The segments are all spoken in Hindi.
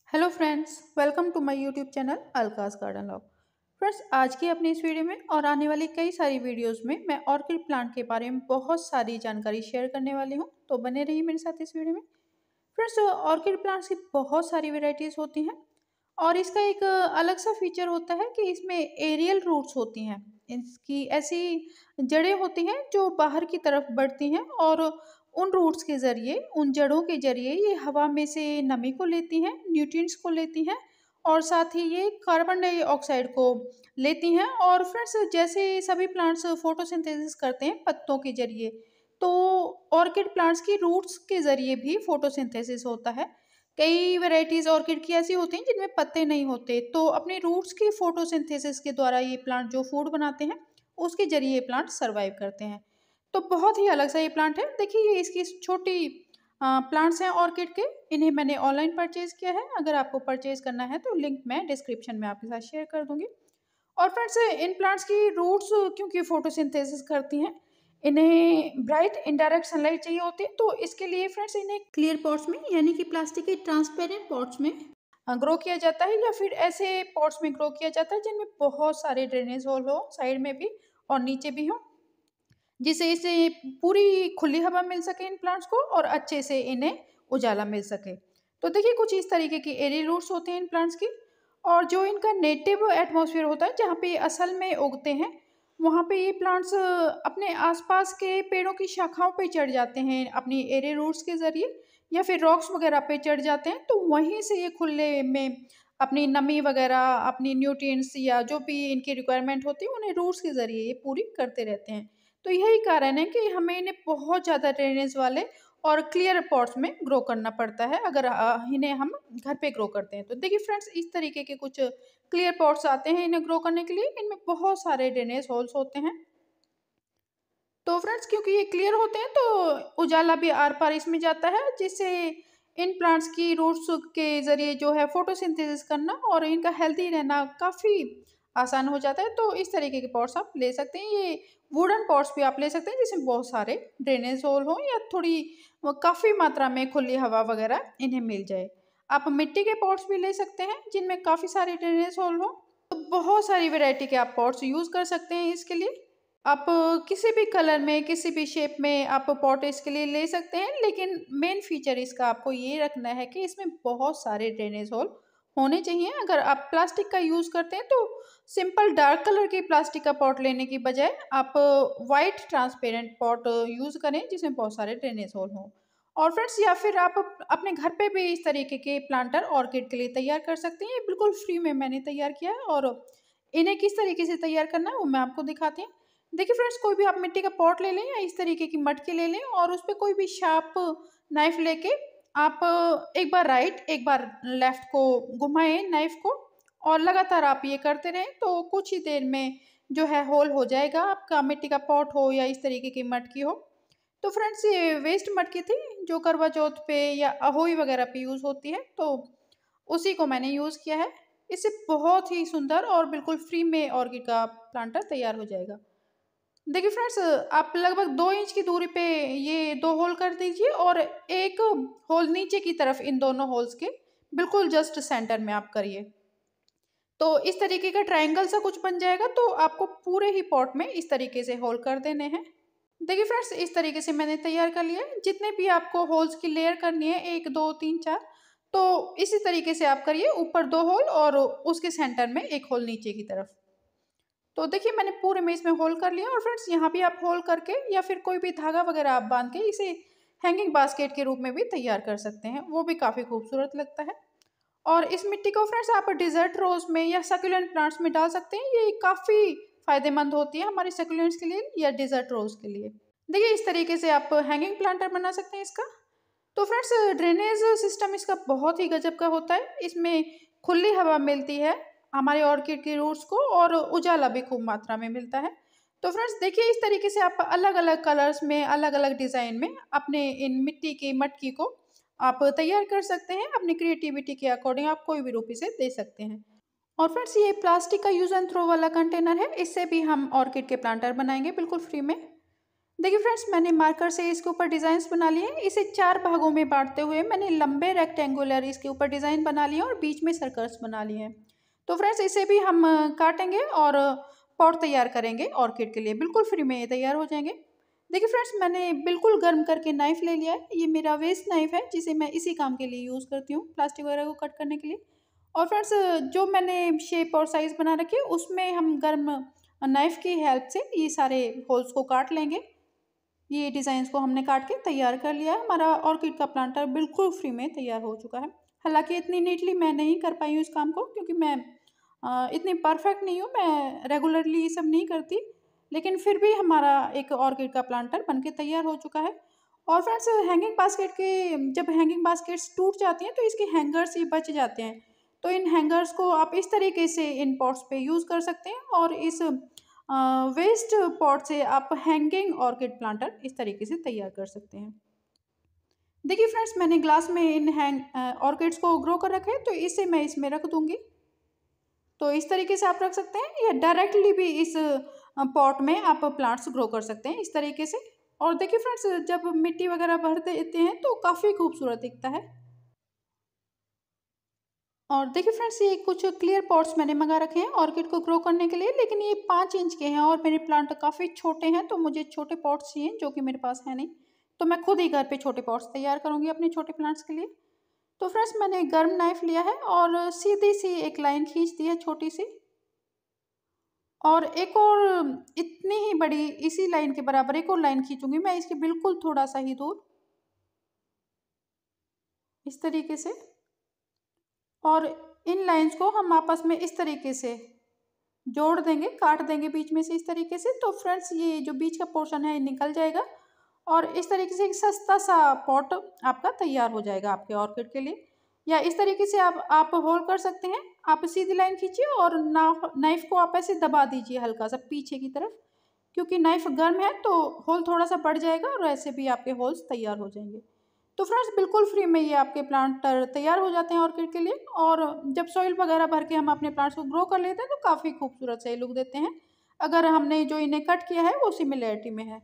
Hello friends, welcome to my YouTube channel अलकास गार्डन लॉग। फ्रेंड्स, आज की अपनी इस वीडियो में और आने वाली कई सारी वीडियोस में मैं ऑर्किड प्लांट के बारे में बहुत सारी जानकारी शेयर करने वाली हूं, तो बने रहिए मेरे साथ इस वीडियो में। फ्रेंड्स, ऑर्किड प्लांट्स की बहुत सारी वेराइटीज होती हैं और इसका एक अलग सा फीचर होता है कि इसमें एरियल रूट्स होती हैं। इसकी ऐसी जड़ें होती हैं जो बाहर की तरफ बढ़ती हैं और उन रूट्स के ज़रिए, उन जड़ों के ज़रिए ये हवा में से नमी को लेती हैं, न्यूट्रिएंट्स को लेती हैं और साथ ही ये कार्बन डाइऑक्साइड को लेती हैं। और फ्रेंड्स, जैसे सभी प्लांट्स फोटोसिंथेसिस करते हैं पत्तों के ज़रिए, तो ऑर्किड प्लांट्स की रूट्स के ज़रिए भी फोटोसिंथेसिस होता है। कई वैरायटीज़ ऑर्किड की ऐसी होती हैं जिनमें पत्ते नहीं होते, तो अपने रूट्स की फोटोसिंथेसिस के द्वारा ये प्लांट जो फूड बनाते हैं, उसके ज़रिए ये प्लांट सर्वाइव करते हैं। तो बहुत ही अलग सा ये प्लांट है। देखिए, ये इसकी छोटी प्लांट्स हैं ऑर्किड के। इन्हें मैंने ऑनलाइन परचेज़ किया है। अगर आपको परचेज़ करना है तो लिंक मैं डिस्क्रिप्शन में आपके साथ शेयर कर दूँगी। और फ्रेंड्स, इन प्लांट्स की रूट्स क्योंकि फोटोसिंथेसिस करती हैं, इन्हें ब्राइट इनडायरेक्ट सनलाइट चाहिए होती है, तो इसके लिए फ्रेंड्स इन्हें क्लियर पॉट्स में, यानी कि प्लास्टिक के ट्रांसपेरेंट पॉट्स में ग्रो किया जाता है, या फिर ऐसे पॉट्स में ग्रो किया जाता है जिनमें बहुत सारे ड्रेनेज होल हो, साइड में भी और नीचे भी हो, जिससे इसे पूरी खुली हवा मिल सके इन प्लांट्स को और अच्छे से इन्हें उजाला मिल सके। तो देखिए, कुछ इस तरीके की एरियल रूट्स होते हैं इन प्लांट्स की। और जो इनका नेटिव एटमॉस्फेयर होता है, जहाँ पे ये असल में उगते हैं, वहाँ पे ये प्लांट्स अपने आसपास के पेड़ों की शाखाओं पे चढ़ जाते हैं अपनी एरियल रूट्स के ज़रिए, या फिर रॉक्स वगैरह पे चढ़ जाते हैं, तो वहीं से ये खुले में अपनी नमी वगैरह, अपनी न्यूट्रिएंट्स या जो भी इनकी रिक्वायरमेंट होती है, उन्हें रूट्स के ज़रिए ये पूरी करते रहते हैं। तो यही कारण है कि हमें इन्हें बहुत ज़्यादा ड्रेनेज वाले और क्लियर पॉट्स में ग्रो करना पड़ता है, अगर इन्हें हम घर पे ग्रो करते हैं तो। देखिए फ्रेंड्स, इस तरीके के कुछ क्लियर पॉट्स आते हैं इन्हें ग्रो करने के लिए। इनमें बहुत सारे ड्रेनेज होल्स होते हैं। तो फ्रेंड्स, क्योंकि ये क्लियर होते हैं तो उजाला भी आर पार इसमें जाता है, जिससे इन प्लांट्स की रूट्स के ज़रिए जो है फोटोसिंथेसिस करना और इनका हेल्दी रहना काफ़ी आसान हो जाता है। तो इस तरीके के पॉट्स आप ले सकते हैं। ये वुडन पॉट्स भी आप ले सकते हैं जिसमें बहुत सारे ड्रेनेज होल हो, या थोड़ी काफ़ी मात्रा में खुली हवा वगैरह इन्हें मिल जाए। आप मिट्टी के पॉट्स भी ले सकते हैं जिनमें काफ़ी सारे ड्रेनेज होल हो। तो बहुत सारी वैरायटी के आप पॉट्स यूज़ कर सकते हैं इसके लिए। आप किसी भी कलर में, किसी भी शेप में आप पॉट इसके लिए ले सकते हैं, लेकिन मेन फीचर इसका आपको ये रखना है कि इसमें बहुत सारे ड्रेनेज होल होने चाहिए। अगर आप प्लास्टिक का यूज़ करते हैं तो सिंपल डार्क कलर की प्लास्टिक का पॉट लेने की बजाय आप वाइट ट्रांसपेरेंट पॉट यूज़ करें जिसमें बहुत सारे ड्रेनेज होल हों। और फ्रेंड्स, या फिर आप अपने घर पे भी इस तरीके के प्लांटर ऑर्किड के लिए तैयार कर सकते हैं। ये बिल्कुल फ्री में मैंने तैयार किया है, और इन्हें किस तरीके से तैयार करना है वो मैं आपको दिखाती हूँ। देखिए फ्रेंड्स, कोई भी आप मिट्टी का पॉट ले लें या इस तरीके की मटकी ले लें, और उस पे कोई भी शार्प नाइफ लेके आप एक बार राइट, एक बार लेफ्ट को घुमाएं नाइफ को, और लगातार आप ये करते रहें तो कुछ ही देर में जो है होल हो जाएगा, आपका मिट्टी का पॉट हो या इस तरीके की मटकी हो। तो फ्रेंड्स, ये वेस्ट मटकी थी जो करवा चौथ पे या अहोई वगैरह पे यूज़ होती है, तो उसी को मैंने यूज़ किया है। इससे बहुत ही सुंदर और बिल्कुल फ्री में ऑर्किड का प्लांटर तैयार हो जाएगा। देखिए फ्रेंड्स, आप लगभग 2 इंच की दूरी पे ये 2 होल कर दीजिए, और एक होल नीचे की तरफ इन दोनों होल्स के बिल्कुल जस्ट सेंटर में आप करिए। तो इस तरीके का ट्रायंगल सा कुछ बन जाएगा, तो आपको पूरे ही पॉट में इस तरीके से होल कर देने हैं। देखिए फ्रेंड्स, इस तरीके से मैंने तैयार कर लिया है। जितने भी आपको होल्स की लेयर करनी है, 1, 2, 3, 4, तो इसी तरीके से आप करिए। ऊपर 2 होल और उसके सेंटर में 1 होल नीचे की तरफ। तो देखिए, मैंने पूरे में इसमें होल कर लिया। और फ्रेंड्स, यहाँ भी आप होल करके या फिर कोई भी धागा वगैरह आप बांध के इसे हैंगिंग बास्केट के रूप में भी तैयार कर सकते हैं, वो भी काफ़ी खूबसूरत लगता है। और इस मिट्टी को फ्रेंड्स आप डिजर्ट रोज में या सकुलेंट प्लांट्स में डाल सकते हैं। ये काफ़ी फायदेमंद होती है हमारे सकुलेंट्स के लिए या डिजर्ट रोज के लिए। देखिए, इस तरीके से आप हैंगिंग प्लांटर बना सकते हैं इसका। तो फ्रेंड्स, ड्रेनेज सिस्टम इसका बहुत ही गजब का होता है। इसमें खुली हवा मिलती है हमारे ऑर्किड की रूट्स को, और उजाला भी खूब मात्रा में मिलता है। तो फ्रेंड्स देखिए, इस तरीके से आप अलग अलग कलर्स में, अलग अलग डिज़ाइन में अपने इन मिट्टी की मटकी को आप तैयार कर सकते हैं। अपनी क्रिएटिविटी के अकॉर्डिंग आप कोई भी रूप इसे दे सकते हैं। और फ्रेंड्स, ये प्लास्टिक का यूज़ एंड थ्रो वाला कंटेनर है। इससे भी हम ऑर्किड के प्लांटर बनाएंगे बिल्कुल फ्री में। देखिए फ्रेंड्स, मैंने मार्कर से इसके ऊपर डिज़ाइंस बना लिए हैं। इसे 4 भागों में बांटते हुए मैंने लंबे रेक्टेंगुलर इसके ऊपर डिज़ाइन बना लिए और बीच में सर्कल्स बना लिए हैं। तो फ्रेंड्स, इसे भी हम काटेंगे और पॉट तैयार करेंगे ऑर्किड के लिए। बिल्कुल फ्री में ये तैयार हो जाएंगे। देखिए फ्रेंड्स, मैंने बिल्कुल गर्म करके नाइफ़ ले लिया है। ये मेरा वेस्ट नाइफ़ है, जिसे मैं इसी काम के लिए यूज़ करती हूँ, प्लास्टिक वगैरह को कट करने के लिए। और फ्रेंड्स, जो मैंने शेप और साइज़ बना रखी है, उसमें हम गर्म नाइफ़ की हेल्प से ये सारे होल्स को काट लेंगे। ये डिज़ाइंस को हमने काट के तैयार कर लिया है। हमारा ऑर्किड का प्लांटर बिल्कुल फ्री में तैयार हो चुका है। हालाँकि इतनी नीटली मैं नहीं कर पाई हूँ इस काम को, क्योंकि मैं इतनी परफेक्ट नहीं हूँ, मैं रेगुलरली ये सब नहीं करती। लेकिन फिर भी हमारा एक ऑर्किड का प्लांटर बनके तैयार हो चुका है। और फ्रेंड्स, हैंगिंग बास्केट के जब हैंगिंग बास्केट्स टूट जाती हैं तो इसके हैंगर्स ही बच जाते हैं। तो इन हैंगर्स को आप इस तरीके से इन पॉट्स पे यूज़ कर सकते हैं और इस वेस्ट पॉट से आप हैंगिंग ऑर्किड प्लांटर इस तरीके से तैयार कर सकते हैं। देखिए फ्रेंड्स, मैंने ग्लास में इन ऑर्किड्स को ग्रो कर रखा है, तो इसे मैं इसमें रख दूंगी। तो इस तरीके से आप रख सकते हैं, या डायरेक्टली भी इस पॉट में आप प्लांट्स ग्रो कर सकते हैं इस तरीके से। और देखिए फ्रेंड्स, जब मिट्टी वगैरह भर देते हैं तो काफ़ी खूबसूरत दिखता है। और देखिए फ्रेंड्स, ये कुछ क्लियर पॉट्स मैंने मंगा रखे हैं ऑर्किड को ग्रो करने के लिए, लेकिन ये 5 इंच के हैं और मेरे प्लांट काफ़ी छोटे हैं, तो मुझे छोटे पॉट्स चाहिए, जो कि मेरे पास है नहीं। तो मैं खुद ही घर पे छोटे पॉट्स तैयार करूँगी अपने छोटे प्लांट्स के लिए। तो फ्रेंड्स, मैंने गर्म नाइफ लिया है और सीधी सी एक लाइन खींच दी है, छोटी सी। और एक और इतनी ही बड़ी, इसी लाइन के बराबर एक और लाइन खींचूंगी मैं इसके बिल्कुल थोड़ा सा ही दूर, इस तरीके से। और इन लाइंस को हम आपस में इस तरीके से जोड़ देंगे, काट देंगे बीच में से इस तरीके से। तो फ्रेंड्स, ये जो बीच का पोर्शन है ये निकल जाएगा और इस तरीके से एक सस्ता सा पॉट आपका तैयार हो जाएगा आपके ऑर्किड के लिए। या इस तरीके से आप होल कर सकते हैं। आप सीधी लाइन खींचिए और नाइफ को आप ऐसे दबा दीजिए हल्का सा पीछे की तरफ, क्योंकि नाइफ गर्म है तो होल थोड़ा सा बढ़ जाएगा और ऐसे भी आपके होल्स तैयार हो जाएंगे। तो फ्रेंड्स, बिल्कुल फ्री में ये आपके प्लांटर तैयार हो जाते हैं ऑर्किड के लिए। और जब सॉइल वगैरह भर के हम अपने प्लांट्स को ग्रो कर लेते हैं तो काफ़ी खूबसूरत से लुक देते हैं, अगर हमने जो इन्हें कट किया है वो सिमिलैरिटी में है।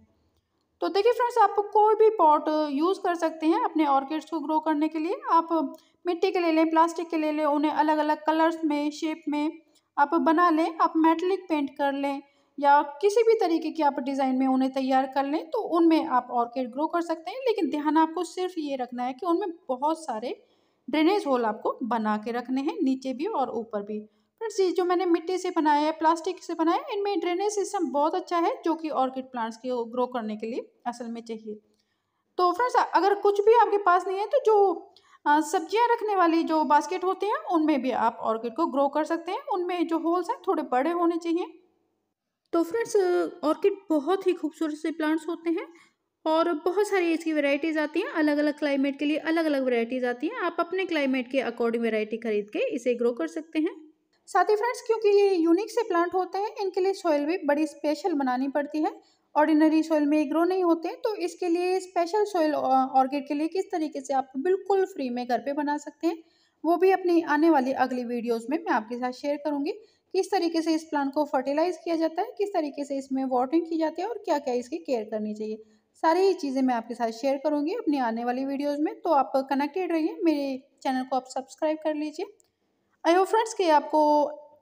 तो देखिए फ्रेंड्स, आप कोई भी पॉट यूज़ कर सकते हैं अपने ऑर्किड्स को ग्रो करने के लिए। आप मिट्टी के ले लें, प्लास्टिक के ले लें, उन्हें अलग अलग कलर्स में, शेप में आप बना लें। आप मेटेलिक पेंट कर लें या किसी भी तरीके की आप डिज़ाइन में उन्हें तैयार कर लें, तो उनमें आप ऑर्किड ग्रो कर सकते हैं। लेकिन ध्यान आपको सिर्फ ये रखना है कि उनमें बहुत सारे ड्रेनेज होल आपको बना के रखने हैं, नीचे भी और ऊपर भी। फ्रेंड्स, ये जो मैंने मिट्टी से बनाया है, प्लास्टिक से बनाया है, इनमें ड्रेनेज सिस्टम बहुत अच्छा है, जो कि ऑर्किड प्लांट्स के ग्रो करने के लिए असल में चाहिए। तो फ्रेंड्स, अगर कुछ भी आपके पास नहीं है तो जो सब्जियां रखने वाली जो बास्केट होती हैं उनमें भी आप ऑर्किड को ग्रो कर सकते हैं। उनमें जो होल्स हैं थोड़े बड़े होने चाहिए। तो फ्रेंड्स, ऑर्किड बहुत ही खूबसूरत से प्लांट्स होते हैं और बहुत सारी इसकी वैरायटीज़ आती हैं। अलग अलग क्लाइमेट के लिए अलग अलग वैरायटीज़ आती हैं। आप अपने क्लाइमेट के अकॉर्डिंग वैरायटी खरीद के इसे ग्रो कर सकते हैं। साथ ही फ्रेंड्स, क्योंकि ये यूनिक से प्लांट होते हैं, इनके लिए सॉइल भी बड़ी स्पेशल बनानी पड़ती है। ऑर्डिनरी सॉइल में ग्रो नहीं होते, तो इसके लिए स्पेशल सॉइल ऑर्किड के लिए किस तरीके से आप बिल्कुल फ्री में घर पे बना सकते हैं, वो भी अपनी आने वाली अगली वीडियोस में मैं आपके साथ शेयर करूंगी। किस तरीके से इस प्लांट को फर्टिलाइज किया जाता है, किस तरीके से इसमें वाटरिंग की जाती है और क्या क्या इसकी केयर करनी चाहिए, सारी चीज़ें मैं आपके साथ शेयर करूंगी अपनी आने वाली वीडियोज़ में। तो आप कनेक्टेड रहिए, मेरे चैनल को आप सब्सक्राइब कर लीजिए। आई होप फ्रेंड्स कि आपको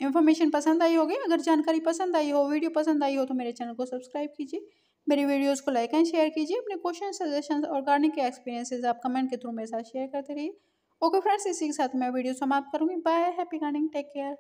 इन्फॉर्मेशन पसंद आई होगी। अगर जानकारी पसंद आई हो, वीडियो पसंद आई हो, तो मेरे चैनल को सब्सक्राइब कीजिए, मेरी वीडियोस को लाइक एंड शेयर कीजिए। अपने क्वेश्चन, सजेशंस और गार्डनिंग के एक्सपीरियंसेस आप कमेंट के थ्रू मेरे साथ शेयर करते रहिए। ओके फ्रेंड्स, इसी के साथ मैं वीडियो समाप्त करूँगी। Bye, happy gardening, take care.